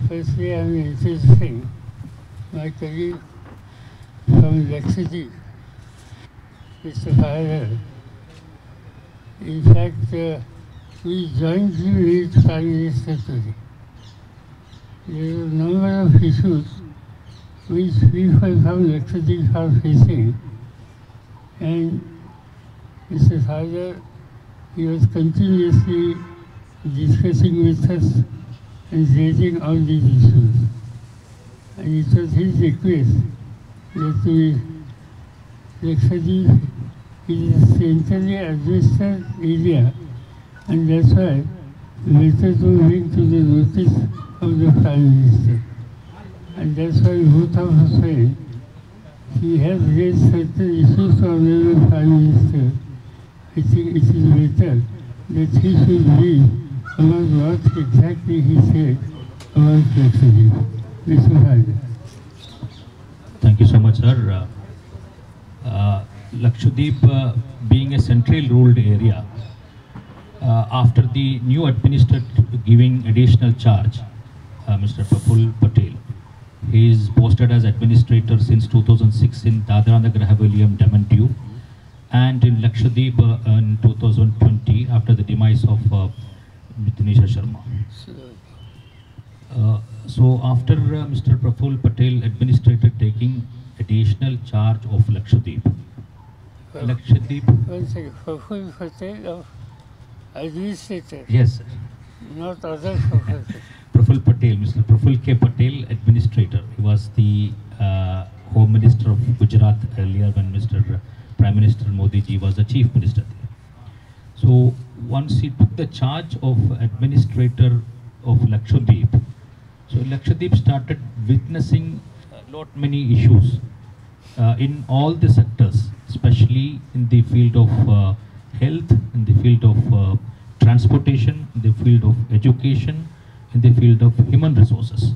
Firstly, I'm interesting. My colleague from Lakshadweep, Mr. Bharat, in fact, we jointly meet Prime Minister today. There are a number of issues which people from Lakshadweep are facing, and Mr. Bharat, he was continuously discussing with us and raising all these issues. And it was his request that we, Lakshadweep is a centrally administered area, and that's why letters were bring to the notice of the Prime Minister. And that's why both of us said he has raised certain issues to Honorable Prime Minister. I think it is better that he should leave about what exactly he said about Lakshadweep. Mr. Bharat. Thank you so much, sir. Lakshadweep being a centrally ruled area, after the new administrator giving additional charge, Mr. Praful Patel, he is posted as administrator since 2006 in Dadra and Nagar Haveli and Daman Diu, and in Lakshadweep in 2020 after the demise of Dinesh Sharma. So after Mr. Praful Patel administrator taking additional charge of Lakshadweep, Lakshadweep. One second, Praful Patel of administrator, Yes, sir. not other Praful. Praful Patel, Mr. Praful K. Patel, administrator. He was the Home Minister of Gujarat earlier when Mr. Prime Minister Modi ji was the Chief Minister there. So once he took the charge of administrator of Lakshadweep, so Lakshadweep started witnessing many issues in all the sectors, especially in the field of health, in the field of transportation, in the field of education, in the field of human resources,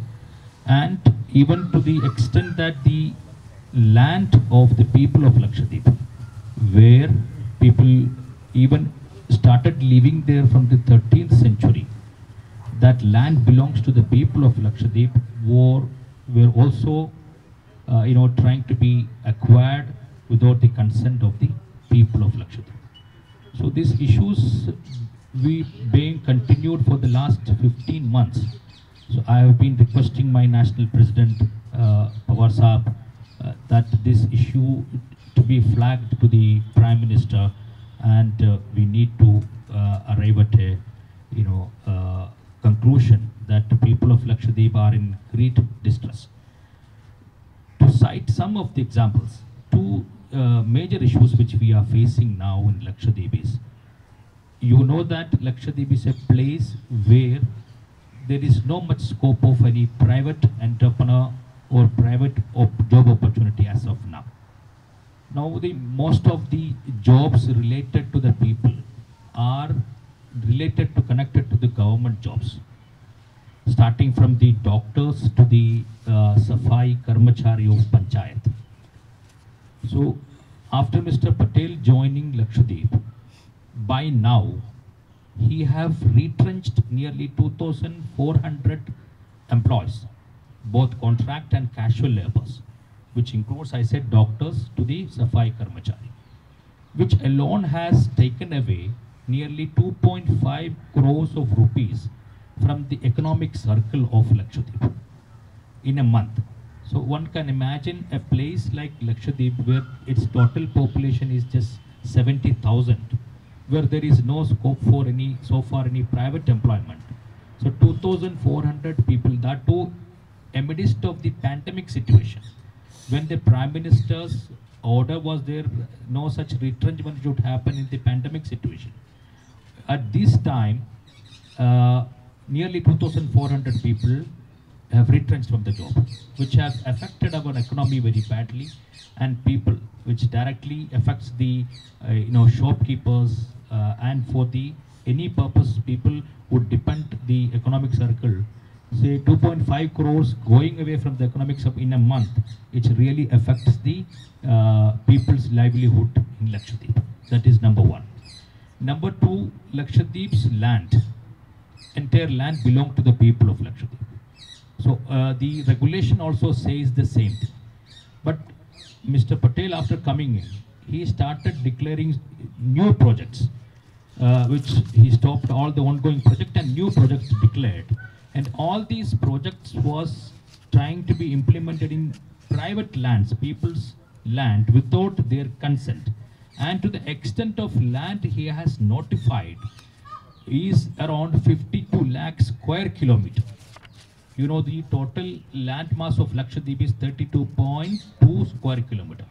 and even to the extent that the land of the people of Lakshadweep, where people even started living there from the 13th century, that land belongs to the people of Lakshadweep, were also trying to be acquired without the consent of the people of Lakshadweep. So these issues we being continued for the last 15 months. So I have been requesting my national president Pawar Saab that this issue to be flagged to the Prime Minister, and we need to arrive at a conclusion that the people of Lakshadweep are in great distress. To cite some of the examples, two major issues which we are facing now in Lakshadweep is, you know that Lakshadweep is a place where there is no much scope of any private entrepreneur or private job opportunity as of now. Now most of the jobs related to the people are connected to the government jobs, starting from the doctors to the Safai Karmachari of Panchayat. So after Mr. Patel joining Lakshadweep, by now he have retrenched nearly 2,400 employees, both contract and casual laborers, which includes, I said, doctors to the Safai Karmachari, which alone has taken away nearly 2.5 crores of rupees from the economic circle of Lakshadweep in a month. So one can imagine a place like Lakshadweep where its total population is just 70,000, where there is no scope for any private employment. So 2,400 people, that too amidst of the pandemic situation, when the Prime Minister's order was there, no such retrenchment should happen in the pandemic situation. At this time, nearly 2,400 people have retrenched from the job, which has affected our economy very badly, and people, which directly affects the shopkeepers, and for the any purpose people would depend the economic circle. Say 2.5 crores going away from the economic circle in a month, it really affects the people's livelihood in Lakshadweep. That is number one. Number two, Lakshadweep's land, entire land belongs to the people of Lakshadweep. So the regulation also says the same thing. But Mr. Patel, after coming in, he started declaring new projects, which he stopped all the ongoing project and new projects declared. And all these projects was trying to be implemented in private lands, people's land, without their consent. And to the extent of land he has notified is around 52 lakh square kilometer. You know, the total land mass of Lakshadweep is 32.2 square kilometer.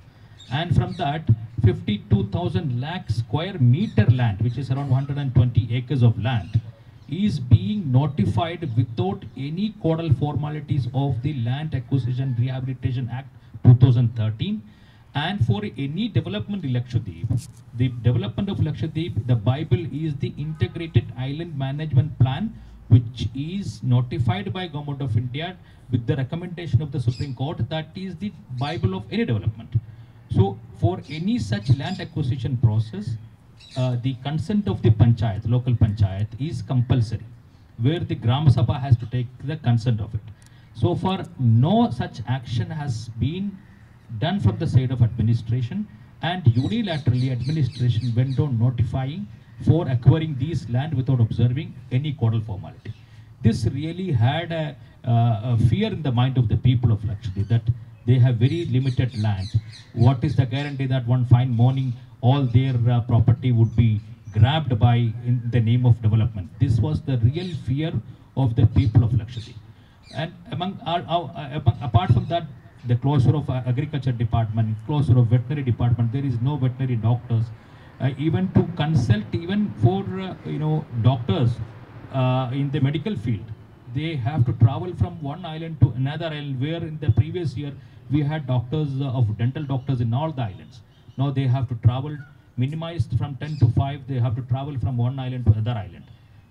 And from that, 52,000 lakh square meter land, which is around 120 acres of land, is being notified without any caudal formalities of the Land Acquisition Rehabilitation Act 2013. And for any development in Lakshadweep, the development of Lakshadweep, the Bible is the Integrated Island Management Plan, which is notified by Government of India with the recommendation of the Supreme Court. That is the Bible of any development. So for any such land acquisition process, the consent of the panchayat, local panchayat, is compulsory, where the Gram Sabha has to take the consent of it. So far, no such action has been done from the side of administration, and unilaterally administration went on notifying for acquiring these land without observing any caudal formality. This really had a fear in the mind of the people of Lakshadweep that they have very limited land. What is the guarantee that one fine morning all their property would be grabbed by in the name of development? This was the real fear of the people of Lakshadweep. And apart from that, the closure of agriculture department, closure of veterinary department, there is no veterinary doctors. Even to consult, even for doctors in the medical field, they have to travel from one island to another island, where in the previous year we had doctors of dental doctors in all the islands. Now they have to travel, minimized from 10 to 5, they have to travel from one island to another island.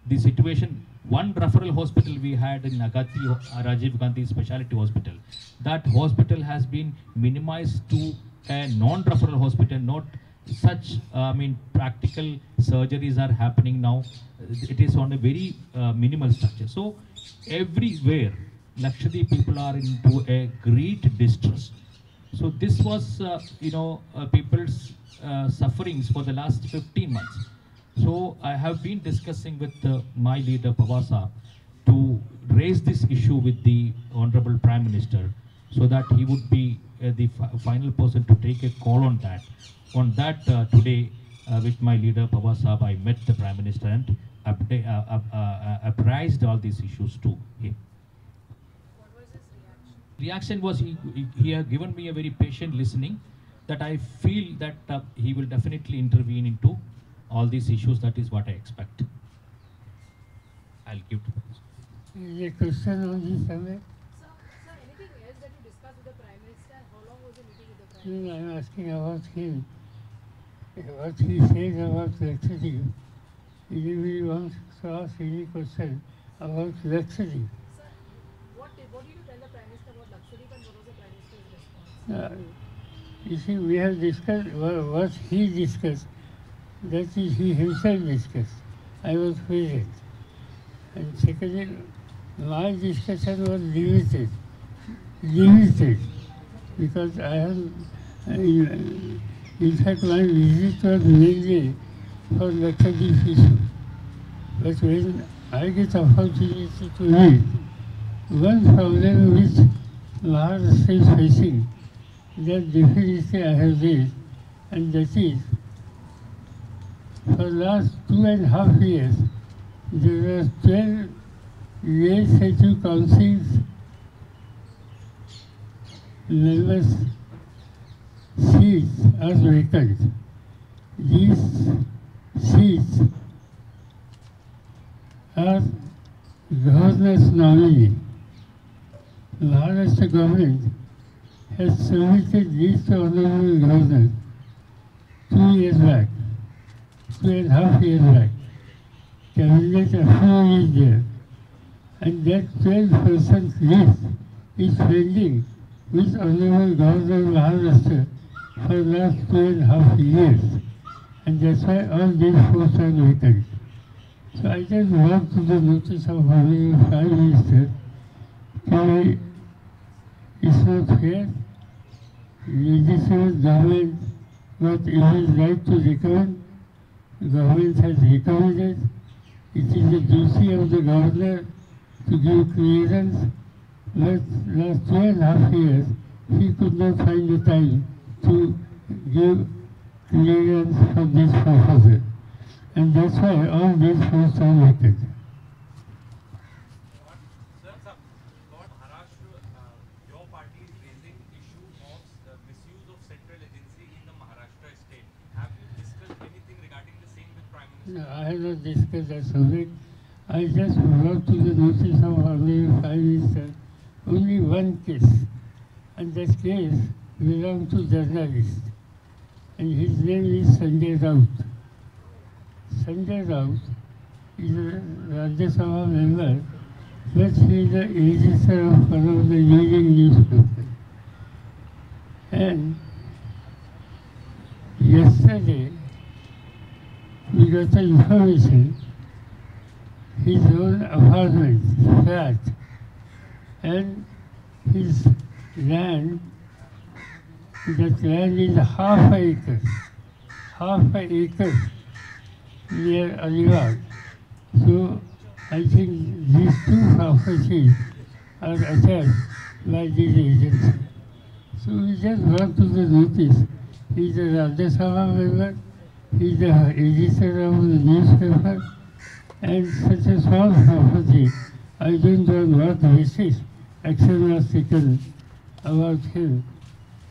The situation, one referral hospital we had in Agati, Rajiv Gandhi Specialty Hospital, that hospital has been minimized to a non-referral hospital. Not such, practical surgeries are happening now. It is on a very minimal structure. So everywhere, Lakshadweep people are into a great distress. So this was, people's sufferings for the last 15 months. So I have been discussing with my leader Pawar Saab to raise this issue with the Honorable Prime Minister, so that he would be the final person to take a call on that. On that, today, with my leader Pawar Saab, I met the Prime Minister and apprised all these issues to him. What was his reaction? Reaction was he had given me a very patient listening, that I feel that he will definitely intervene into all these issues. That is what I expect. I'll give to Is a question on this subject? Sir, anything else that you discussed with the Prime Minister? How long was the meeting with the Prime Minister? No, I'm asking about him. What he says about Lakshadweep. If he wants to ask any question about Lakshadweep. Sir, what did you tell the Prime Minister about Lakshadweep, and what was the Prime Minister's response? You see, we have discussed what he discussed. That is, he himself discussed. I was present. And secondly, my discussion was limited, because I have, in fact, my visit was mainly for Lakshadweep issue. But when I get opportunity to read, one problem which Maharashtra is facing, that definitely I have read, and that is, for the last 2.5 years, there were 12 legislative councils members' seats are vacant. These seats are governor's nominee. The Maharashtra government has submitted this to Honorable Governor 2 years back, 2.5 years back. Cabinet approval is there, and that 12% list is pending with Honorable Governor of Maharashtra for the last 2.5 years, and that's why all these posts are vacant. So I just brought to the notice of Honorable Prime Minister to कि इसमें फिर legislative government got even right to recommend. Government has recommended. It is the duty of the governor to give clearance. But last 2.5 years, he could not find the time to give clearance for this proposal. And that's why all these posts are vacant. Sir, for Maharashtra, your party is raising issue of the misuse of central agency in the Maharashtra state. Have you discussed anything regarding the same with Prime Minister? No, I have not discussed that subject. I just brought to the notice of Honorable Prime Minister only one case, and that case belongs to journalist, and his name is Sanjay Raut. Sanjay Raut is a Rajya Sabha member, but he is the editor of one of the leading newspapers. And yesterday, we got the information his own apartment, flat, and his land, that land is half an acre near Alibag. So I think these two properties are attached by this agency. So we just brought to the notice. He is a Rajya Sabha member, he is the editor of the newspaper, and such a small property, I don't know on what basis action was taken about him.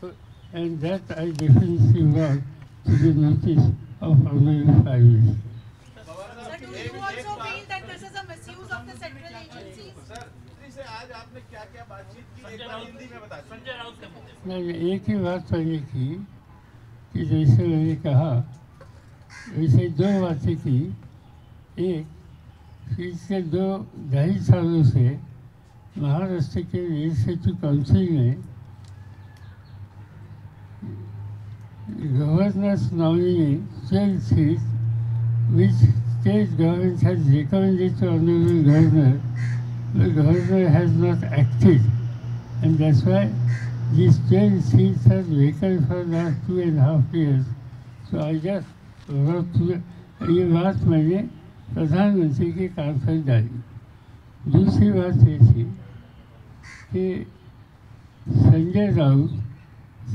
So, and that I definitely brought to the notice of Honorable Prime Minister. Sir, do you also feel that this is a misuse of the central agencies? से आज आपने क्या-क्या बातचीत की एक बार हिंदी में बताइए। संजय राउत के मुद्दे। नहीं, एक ही बात मैंने की कि जैसे मैंने कहा वैसे दो बातें की। एक, पिछले 2-2.5 सालों से महाराष्ट्र के लेजिस्लेटिव काउंसिल में governors nominee 12 seats which state government has recommended to honorable governor, the governor has not acted, and that's why these 12 seats are vacant for the last 2.5 years. So I just wrote to ये बात मैंने प्रधानमंत्री के कान पर डाली। दूसरी बात ये थी कि संजय राउत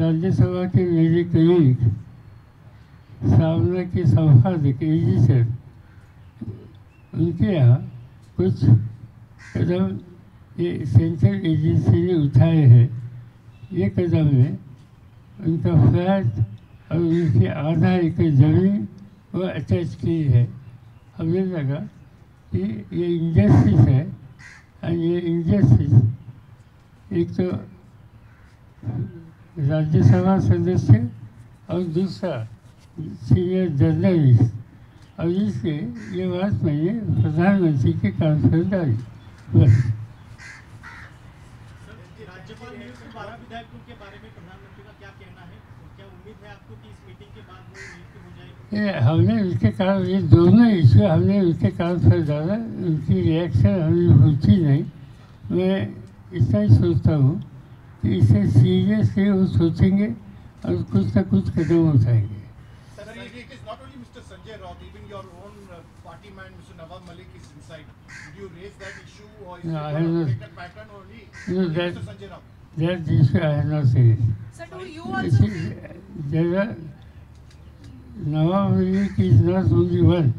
राज्यसभा के मेरे कलीग सामना के संपादक एडिटर, उनके यहाँ कुछ कदम ये सेंट्रल एजेंसी ने उठाए हैं। ये कदम में उनका फ्लैट और उनकी आधा एकड़ जमीन वो अटैच की है। हमें लगा कि ये इंजस्टिस है, और ये इंजस्टिस एक तो राज्यसभा सदस्य और दूसरा सीनियर जर्नलिस्ट, और इसलिए ये बात मैंने प्रधानमंत्री के कान पर डाली। बस राज्यपाल नियुक्त 12 विधायकों के बारे में प्रधानमंत्री का क्या कहना है? क्या उम्मीद है आपको कि इस मीटिंग के बाद वो नियुक्ति हो जाएगी? ये हमने उसके कारण ये दोनों इश्यू हमने उसके कान पर डाला, उनकी रिएक्शन हमें पूछी नहीं। मैं इतना ही सोचता हूँ कि इसे सीरियसली वो सोचेंगे और कुछ ना कुछ कदम उठाएंगे। Sir, it is not only Mr. Sanjay Raut, even your own party man, Mr. Nawab Malik is inside. Did you raise that issue, or is No, it I a have not. protected pattern only? No, Mr. that Sanjay Raut. issue I have not seen. Sir, do you It also is, feel there are Nawab Malik is not only one.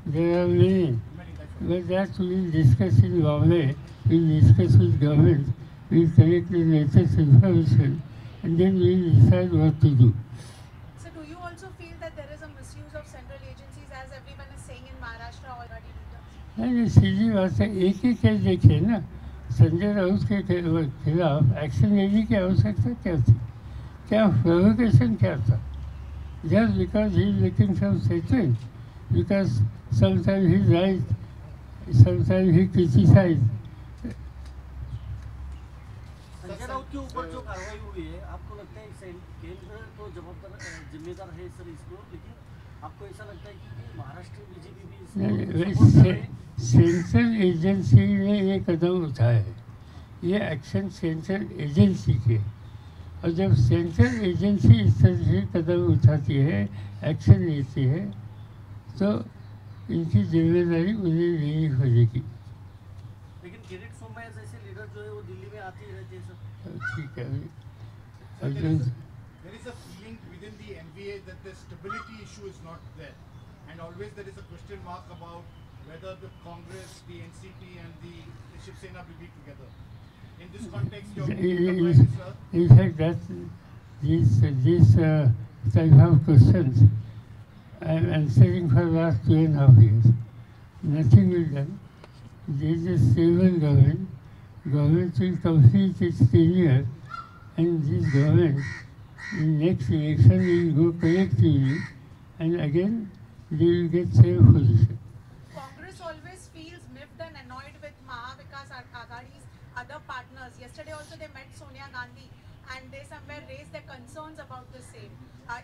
There are many. But that we'll discuss in Bombay. We'll discuss with government. We'll collect the latest information, and then we'll decide what to do. Sir, do you also feel that there is a misuse of central agencies as everyone is saying in Maharashtra already? नहीं, सीधी बात है, एक ही case देखिए ना, संजय राउत के खिलाफ action लेने की आवश्यकता क्या थी? क्या प्रोवोकेशन क्या था? Just because he is making some statement, because sometimes he right, sometimes he criticize. Sanjay Raut के ऊपर जो कार्रवाई हुई है, आपको लगता है केंद्र तो जिम्मेदार है सर इसको, लेकिन आपको ऐसा लगता है कि महाराष्ट्र बीजेपी भी सेंट्रल एजेंसी ने ये कदम उठाया है, ये एक्शन सेंट्रल एजेंसी के, और जब सेंट्रल एजेंसी इस तरह से कदम उठाती है, एक्शन लेती है, तो इनकी जिम्मेदारी उन्हें लेनी पड़ेगी। लेकिन किरीट सोमैया जैसे लीडर जो है वो दिल्ली में आते ही रहते हैं सर। ठीक है। Sir, there is a feeling within the NVA that the stability issue is not there, and always there is a question mark about whether the Congress, the NCP, and the Shiv Sena will be together. In this context, your Prime Minister. In fact, that these type of questions I am answering for the last 2.5 years. Nothing will done. There is a stable government. Government will complete its tenure, and this government in next election will go collectively, and again they will get same position. Congress always feels miffed and annoyed with Mahavikas Aghadi's other partners. Yesterday also they met Sonia Gandhi and they somewhere raised their concerns about the same.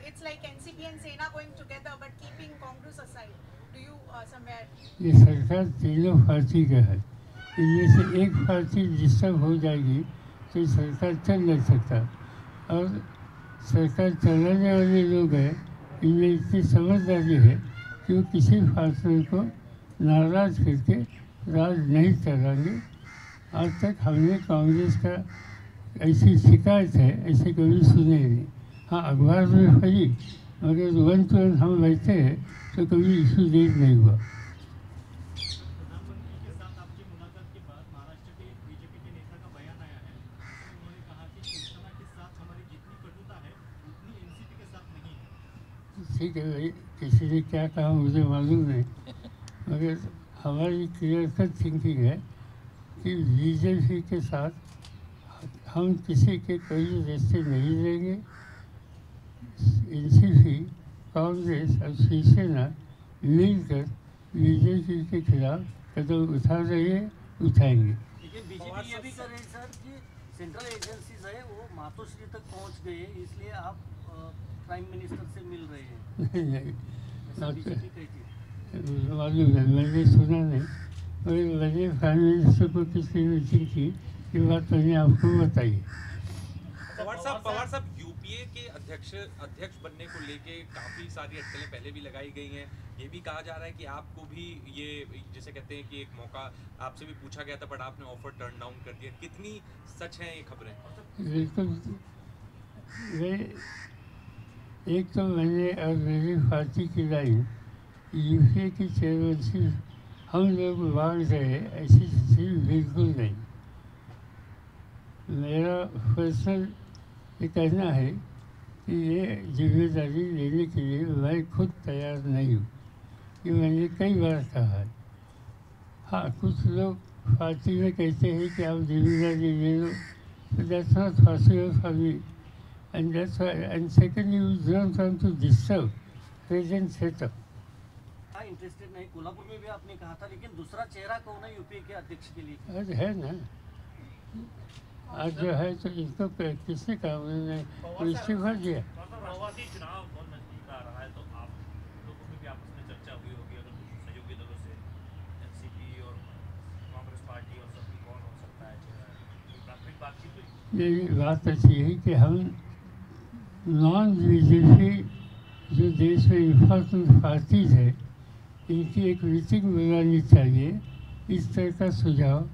It's like NCP and Sena going together but keeping Congress aside. Do you somewhere? ये सरकार तीनों party का है, इनमें से एक party disturb हो जाएगी तो ये सरकार चल नहीं सकता, और सरकार चलाने वाले लोग हैं, इनमें इतनी समझदारी है कि वो किसी पार्टनर को नाराज करके राज नहीं चलाएंगे। आज तक हमने कांग्रेस का ऐसी शिकायत है ऐसे कभी सुने नहीं। हाँ, अखबार में पढ़ी, मगर 1 to 1 हम बैठे हैं तो कभी इशू रेज नहीं हुआ। प्रधानमंत्री के साथ आपकी मुलाकात के बाद महाराष्ट्र के बीजेपी के नेता का बयान आया है। उन्होंने कहा कि शिवसेना के साथ हमारी जितनी कटुता है उतनी एनसीपी के साथ नहीं है। ठीक है भाई, किसी ने क्या कहा मुझे मालूम नहीं, मगर हमारी क्लियर कट थिंकिंग है कि बीजेपी के साथ हम किसी के कोई रिश्ते नहीं लेंगे। एनसीपी, कांग्रेस और शिवसेना मिलकर बीजेपी के खिलाफ कदम उठा रही है, उठाएंगे। लेकिन बीजेपी ये भी कर रही है सर कि सेंट्रल एजेंसीज है वो मातोश्री तक पहुंच गए, इसलिए आप प्राइम मिनिस्टर से मिल रहे हैं। नहीं, ऐसा बीजेपी कहती है। मालूम है, मैंने सुना नहीं, मगर मैंने प्राइम मिनिस्टर को किसी मीटिंग की, ये बात मैंने आपको बताई। पवार साहब यूपीए के अध्यक्ष बनने को लेके काफी सारी अटकलें पहले भी लगाई गई हैं। ये भी कहा जा रहा है कि आपको भी ये जैसे कहते हैं कि एक मौका आपसे भी पूछा गया था बट आपने ऑफर टर्न डाउन कर दिया। कितनी सच है ये खबरें? बिल्कुल, एक तो मैंने और मेरी पार्टी की लाइन यूपीए की चेयरमैनशिप हम लोग मांग रहे, ऐसी चीज़ बिल्कुल नहीं। मेरा पर्सनल ये कहना है कि ये जिम्मेदारी लेने के लिए मैं खुद तैयार नहीं हूँ, ये मैंने कई बार कहा है। हाँ, कुछ लोग पार्टी में कहते हैं कि आप जिम्मेदारी ले लो, but that's not possible for me, and that's why, and secondly, we don't want to disturb present setup. हाँ, इंटरेस्टेड नहीं। कोल्हापुर में भी आपने कहा था, लेकिन दूसरा चेहरा कौन है यूपीए के अध्यक्ष के लिए? आज है ना, आज जो है तो इसको किसने कहा, उन्होंने इस्तीफा दिया। प्रवासी चुनाव बहुत नजदीक आ रहा है, तो आप लोगों में भी आपस में चर्चा हुई होगी अगर सहयोगी दलों से एनसीपी और कांग्रेस पार्टी और सब कौन हो सकता है, प्राथमिक बातचीत हुई? ये बात ऐसी है कि हम नॉन बीजेपी जो देश में इम्पोर्टेंट पार्टीज है, इनकी एक मीटिंग बुलानी चाहिए, इस तरह का सुझाव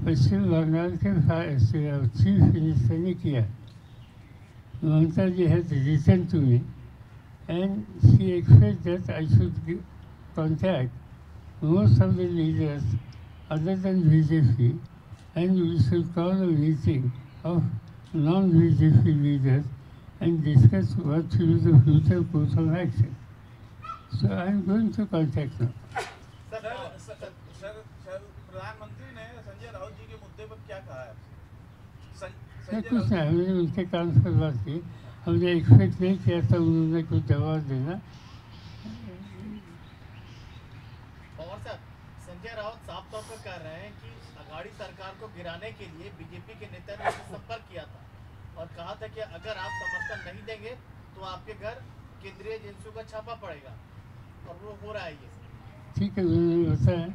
पश्चिम बंगाल के चीफ मिनिस्टर ने किया। Mamata ji has written to me and she expect that I should contact most of the leaders other than BJP and we should call a meeting of non BJP leaders and discuss what to do the future course of action. So I am going to contact them. Sir, प्रधानमंत्री ने संजय राउत जी के मुद्दे पर क्या कहा है? कुछ नहीं, हमने उनके कान पर बात की, हमने एक्सपेक्ट नहीं किया था उन्होंने कुछ जवाब देना। पवार साहब, संजय राउत साफ तौर पर कह रहे हैं कि अघाड़ी सरकार को गिराने के लिए बीजेपी के नेता ने संपर्क किया था और कहा था कि अगर आप समर्थन नहीं देंगे तो आपके घर केंद्रीय एजेंसियों का छापा पड़ेगा, और वो हो रहा है ये। ठीक है, उन्होंने बताया,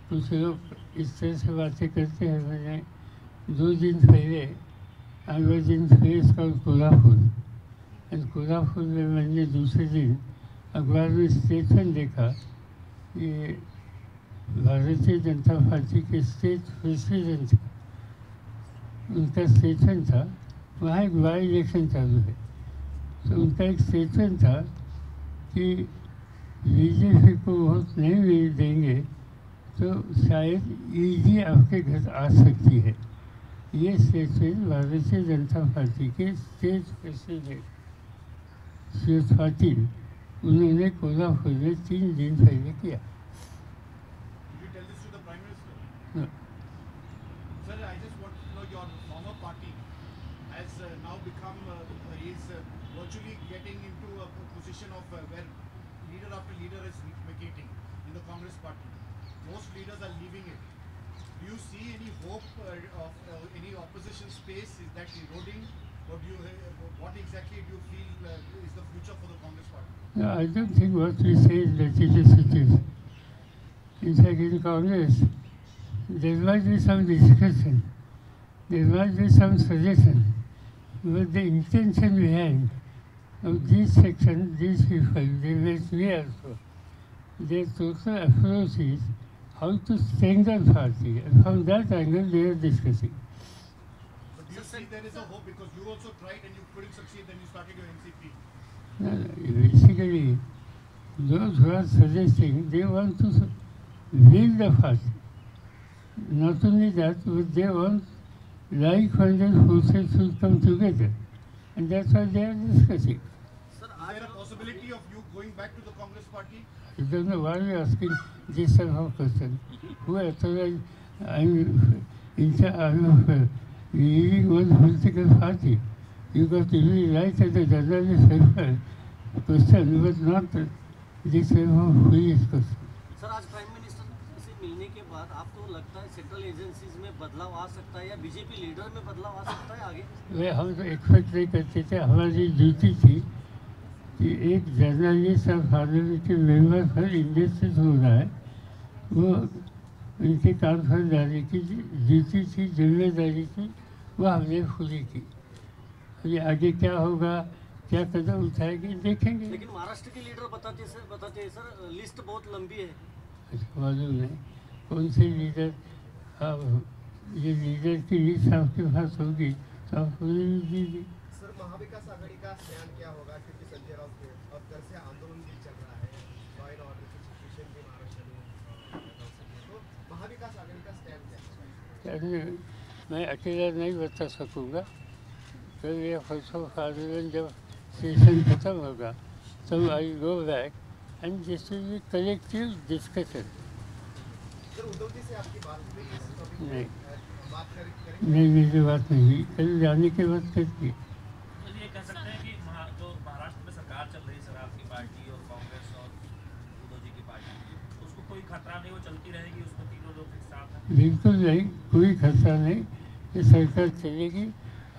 कुछ लोग इस तरह से बातें करते हैं, मैंने 2 दिन पहले I was in place called Kolhapur, and Kolhapur में मैंने दूसरे दिन अखबार में स्टेटमेंट देखा, ये भारतीय जनता पार्टी के स्टेट प्रेसिडेंट उनका स्टेटमेंट था। वहाँ एक बाई इलेक्शन चालू है, तो उनका एक स्टेटमेंट था कि बीजेपी को वोट नहीं देंगे तो शायद ईडी आपके घर आ सकती है। ये स्टेटमेंट भारतीय जनता पार्टी के स्टेट प्रेसिडेंट श्री पाटिल उन्होंने कोल्हापुर में 3 दिन पहले किया। Did you tell this to the Prime Minister? No. Sir, I just want to know your former party has now become, is virtually getting into a position of where leader after leader is vacating in the Congress party. Most leaders are leaving it. Do you see any hope of any opposition space? Is that eroding? Or do you, what exactly do you feel is the future for the Congress party? No, I don't think what we say is that it is it is. In fact, in Congress, there might be some discussion, there might be some suggestion, but the intention behind of this section, these people, they met me also. Their total approach is how to strengthen party, and from that angle they are discussing. But do you see there is a hope because you also tried and you couldn't succeed, then you started your NCP? Basically, those who are suggesting, they want to build the party. Not only that, but they want like-minded forces to come together, and that's what they are discussing. Sir, is there a possibility of you going back to the Congress party? I don't know why you are asking this type of question. Who authorized? I'm leading one political party. You got to really write as a journalist paper question, but not this type of foolish question. Sir, आज prime minister से मिलने के बाद आपको लगता है central agencies में बदलाव आ सकता है या बीजेपी लीडर में बदलाव आ सकता है आगे? वे हम तो एक्सपेक्ट नहीं करते थे। हमारी ड्यूटी थी कि एक जर्नलिस्ट और पार्लियामेंट के मेंबर पर इंडस्ट्रीज हो रहा है, वो उनके काम पर जाने की ड्यूटी थी, जिम्मेदारी थी, वो हमने पूरी की। ये आगे क्या होगा, क्या कदम उठाएंगे, देखेंगे। लेकिन महाराष्ट्र के लीडर बताते हैं सर लिस्ट बहुत लंबी है। मालूम नहीं कौन से लीडर, ये लीडर की लिस्ट आपके पास होगी तो आप पूरी दीजिए। सर, महाविकास आघाड़ी का स्टैंड क्या होगा, क्योंकि संजय राउत के और घर से आंदोलन भी चल रहा है, लॉ एंड ऑर्डर की सिचुएशन भी महाराष्ट्र में, तो महाविकास आघाड़ी का स्टैंड क्या है? मैं अकेला नहीं बता सकूँगा, तो ये फलसफा फादर जब सेशन खत्म होगा तब I go back and this will be collective discussion. Sir, Uddhav ji से आपकी बात हुई इस टॉपिक नहीं, बात करेंगे? नहीं, मेरी बात नहीं हुई, कल जाने के बाद करती। तो ये कह सकते हैं कि जो महाराष्ट्र में सरकार चल रही है सर आपकी पार्टी और कांग्रेस और उद्धव जी की पार्टी, उसको कोई खतरा नहीं, वो चलती रहेगी, उसको तीनों लोग एक साथ हैं? बिल्कुल नहीं, कोई खतरा नहीं, ये सरकार चलेगी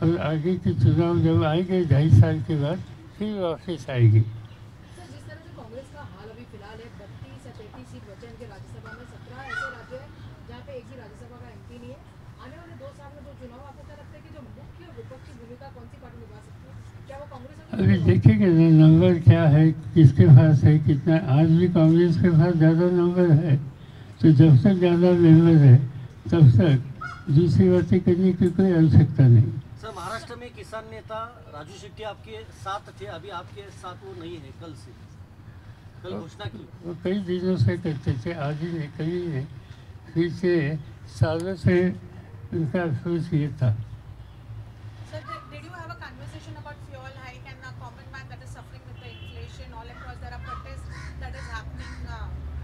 और आगे के चुनाव जब आएंगे 2.5 साल के बाद फिर वापस आएगी। सर, जिस तरह से कांग्रेस का हाल अभी फिलहाल है, 32 या 33 सीट बचे इनके राज्यसभा में, 17 ऐसे राज्य हैं जहाँ पे एक भी राज्यसभा का एमपी नहीं है। आने वाले 2 साल में जो चुनाव, आपको क्या लगता है कि जो मुख्य विपक्षी भूमिका कौन सी पार्टी निभा सकती है? क्या वो कांग्रेस होगी? अभी देखेंगे ना नंबर क्या है, किसके पास है, कितना। आज भी कांग्रेस के पास ज़्यादा नंबर है, तो जब तक ज़्यादा मेंबर है तब तक दूसरी बातें करने की कोई आवश्यकता नहीं। सर, महाराष्ट्र में किसान नेता राजू शेट्टी आपके साथ थे, अभी आपके साथ वो नहीं है, कल घोषणा की। वो कई दिनों से करते थे, आज ही नहीं, कल ही नहीं, फिर से सालों से उनका अफसोस ये था। Sir, did you have a conversation about fuel hike and a common man that is suffering with the inflation all across? There are protests that is happening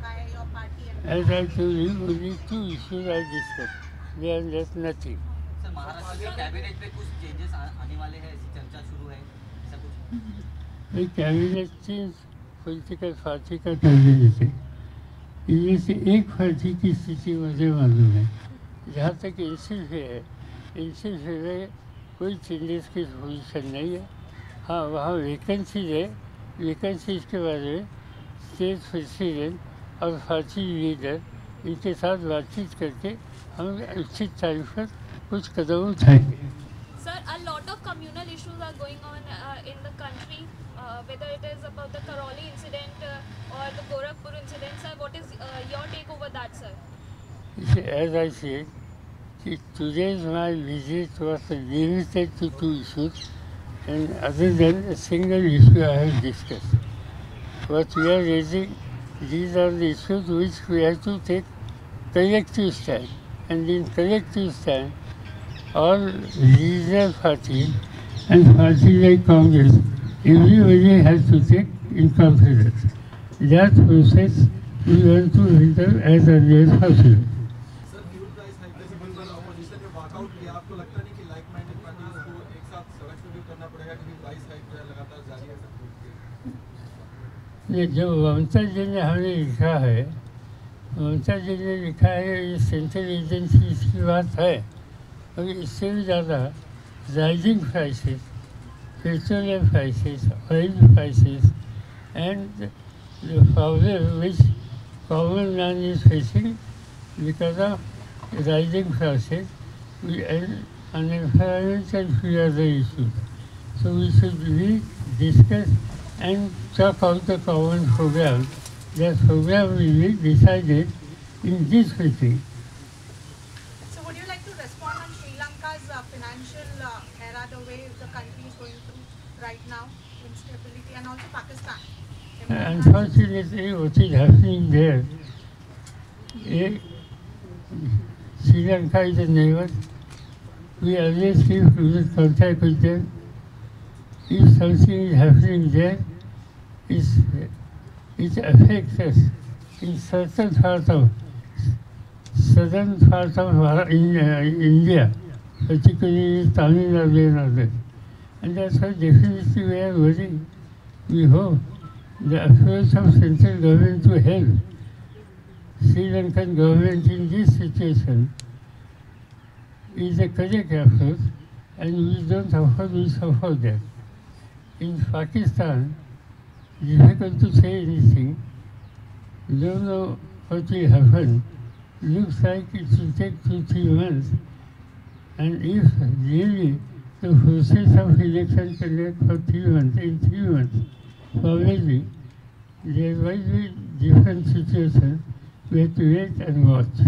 by your party. As I told you, only 2 issues I discussed. There is nothing. Sir, Maharashtra के cabinet में कुछ changes आने वाले हैं, ऐसी चर्चा शुरू है, ऐसा कुछ? कैबिनेट चेंज पॉलिटिकल पार्टी का कैबिनेट है, इनमें से एक पार्टी की स्थिति मुझे मालूम है। जहाँ तक एनसीपी है, एनसीपी में कोई चेंजेस की पोजीशन नहीं है। हाँ, वहाँ वैकेंसीज है, वैकेंसीज के बारे में स्टेट प्रेसिडेंट और पार्टी लीडर इनके साथ बातचीत करके हम उचित टाइम पर कुछ कदम उठाएंगे। Sir, a lot of communal issues are going on in the country, whether it is about the Karoli incident or the Gorakhpur incident. Sir, what is your take over that, sir? As I said, today's my visit was limited to two issues, and other than a single issue I have discussed. What we are raising, these are the issues which we have to take collective stand. And in collective stand, all regional parties and parties like Congress, everybody has to take in confidence. That process we want to enter as early as possible. Sir fuel price hike के संबंध में opposition ने walkout किया, आपको लगता नहीं कि like minded parties को एक साथ सड़क पे भी करना पड़ेगा क्योंकि प्राइस हाइक जो है लगातार जारी है सर? ये जो ममता जी ने हमें लिखा है, ममता जी ने लिखा है ये सेंट्रल एजेंसी की बात है, और इससे भी ज़्यादा rising prices, petroleum prices, oil prices and the problem which common man is facing because of rising prices and unemployment and few other issues. So we should really discuss and talk out the common program. That program will be decided in this meeting. So would you like to respond on Sri Lanka's financial era, the way the country is going through right now, instability, and also Pakistan? Unfortunately, what is happening there, Sri Lanka is a neighbor. We always keep close contact with them. If something is happening there, it affects us in certain part of southern part of India, particularly Tamil Nadu and others. And that's why definitely we are worried. We hope the efforts of central government to help Sri Lankan government in this situation is a correct effort, and we don't afford to suffer that. In Pakistan, difficult to say anything, don't know what will happen. Looks like it will take 2-3 months, and if really the process of election can take for 3 months, in 3 months, probably there might be different situations. We have to wait and watch.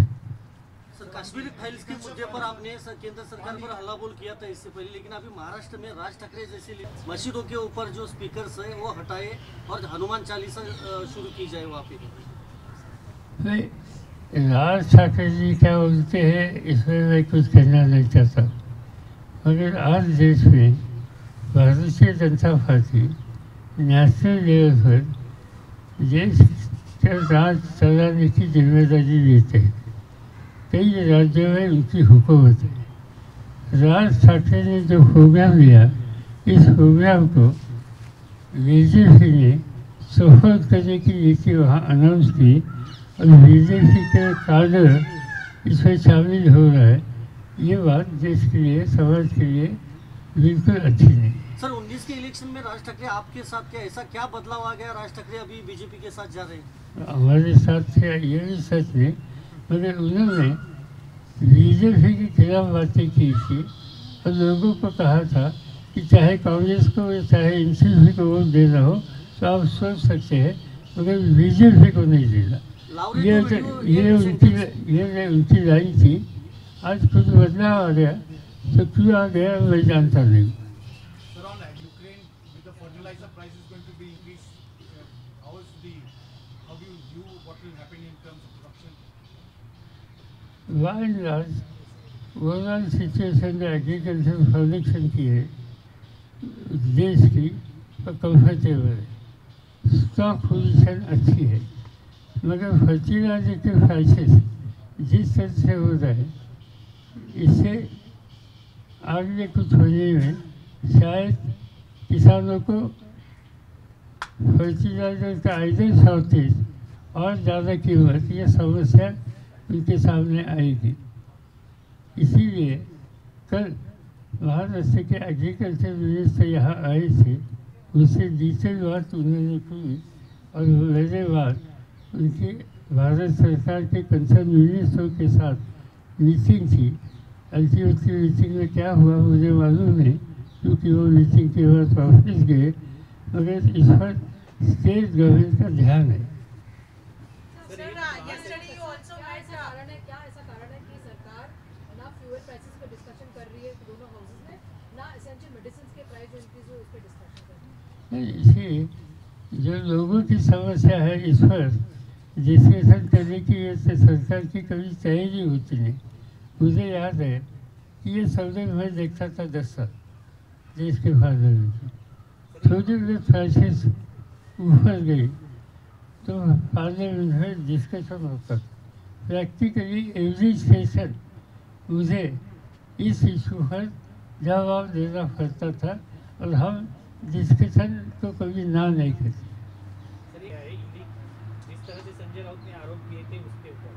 Sir Kashmiri files के मुद्दे पर आपने केंद्र सरकार पर हल्ला बोल किया था इससे पहले, लेकिन अभी महाराष्ट्र में राज ठाकरे जैसी मस्जिदों के ऊपर जो स्पीकर्स है वो हटाए और हनुमान चालीसा शुरू की जाए वहाँ पे। राज ठाकरे जी क्या बोलते हैं इसमें मैं कुछ कहना नहीं चाहता, मगर आज देश में Bharatiya Janata party national level पर देश का राज चलाने की जिम्मेदारी लेते हैं। कई राज्यों में उनकी हुकूमत है। राज ठाकरे ने जो प्रोग्राम लिया, इस प्रोग्राम को बीजेपी ने सपोर्ट करने की नीति वहाँ अनाउंस की और बीजेपी के कार्य इसमें शामिल हो रहा है। ये बात देश के लिए, समाज के लिए बिल्कुल अच्छी नहीं। सर 19 के इलेक्शन में राज ठाकरे आपके साथ क्या ऐसा क्या बदलाव आ गया? राज ठाकरे अभी बीजेपी के साथ जा रहे हैं। हमारे साथ ये भी सच नहीं, मगर उन्होंने बीजेपी के खिलाफ बातें की थी और लोगों को कहा था कि चाहे कांग्रेस को चाहे एनसीपी को वोट देना हो तो आप सोच सकते हैं, मगर बीजेपी को नहीं देना। ये उनकी लाइन थी। आज कुछ बदलाव आ गया, तो क्यों आ गया मैं जानता नहीं। By and large, overall situation the agriculture production की है देश की कंफर्टेबल है, स्टॉक पोजीशन अच्छी है, मगर फर्टिलाइजर के प्राइसेस जिस तरह से हो रहा है इससे आगे कुछ होने में शायद किसानों को फर्टिलाइजर का आइडल शॉर्टेज और ज़्यादा कीमत ये समस्या उनके सामने आएगी। इसीलिए कल महाराष्ट्र के एग्रीकल्चर मिनिस्टर यहाँ आए थे, उससे डिटेल बात उन्होंने की और मेरे बाद उनकी भारत सरकार के कंसर्न मिनिस्टरों के साथ मीटिंग थी अल्टीमेटली मीटिंग में क्या हुआ मुझे मालूम नहीं, क्योंकि वो मीटिंग के बाद ऑफिस गए, मगर इस पर स्टेट गवर्नमेंट का ध्यान है। Sir, yesterday you also met. क्या ऐसा कारण है कि सरकार ना फ्यूल प्राइसेस पे डिस्कशन कर रही है दोनों हाउसेस में, ना एसेंशियल मेडिसिन के प्राइस जो इंक्रीज हुए उस पर डिस्कशन कर रही है? इसी जो लोगों की समस्या है इस पर डिस्कशन करने की सरकार की कभी तैयारी होती नहीं। मुझे याद है कि ये सौदे मैं देखता था 10 साल देश के फादर में, थोड़ी देर प्राइसेस ऊपर गई तो पार्लियामेंट में डिस्कशन होता था। प्रैक्टिकली एवरी सेशन मुझे इस इशू पर जवाब देना पड़ता था और हम डिस्कशन को कभी ना नहीं करते। सर ये है जिस तरह से संजय राउत ने आरोप किए थे उसके ऊपर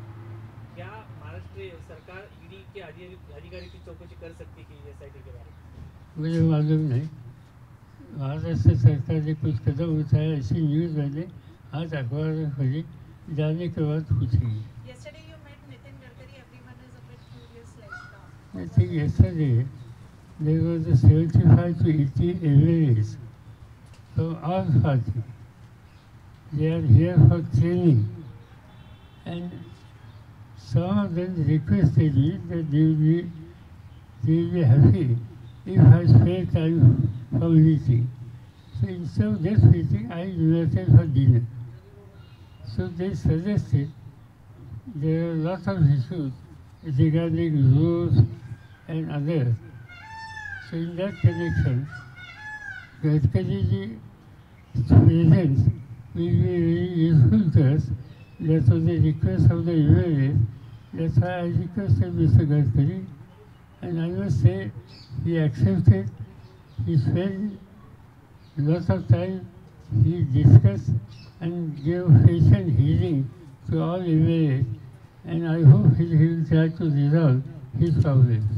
क्या महाराष्ट्र सरकार ईडी के अधिकारी की चौकसी कर सकती है कि एसआईटी के बारे में? मुझे मालूम नहीं, महाराष्ट्र सरकार ने कुछ कदम उठाया ऐसी न्यूज़ मैंने आज अखबार में पढ़ी, जाने के बाद पूछेंगे। Yesterday you met Nitin Gadkari. Everyone is a bit curious like I think yesterday there was a 75 to 80 MLAs from all parties. They are here for training, and some of them requested me that they will be happy if I spare time for meeting. So instead of this meeting, I invited for dinner. So they suggested there are lots of issues regarding rules and others. So in that connection, Gadkari's presence will be very useful to us. That was the request of the UAA. That's why I requested Mr. Gadkari, and I must say he accepted. He spent lots of time, he discussed and gave patient hearing to all UAA, and I hope he will try to resolve his problems.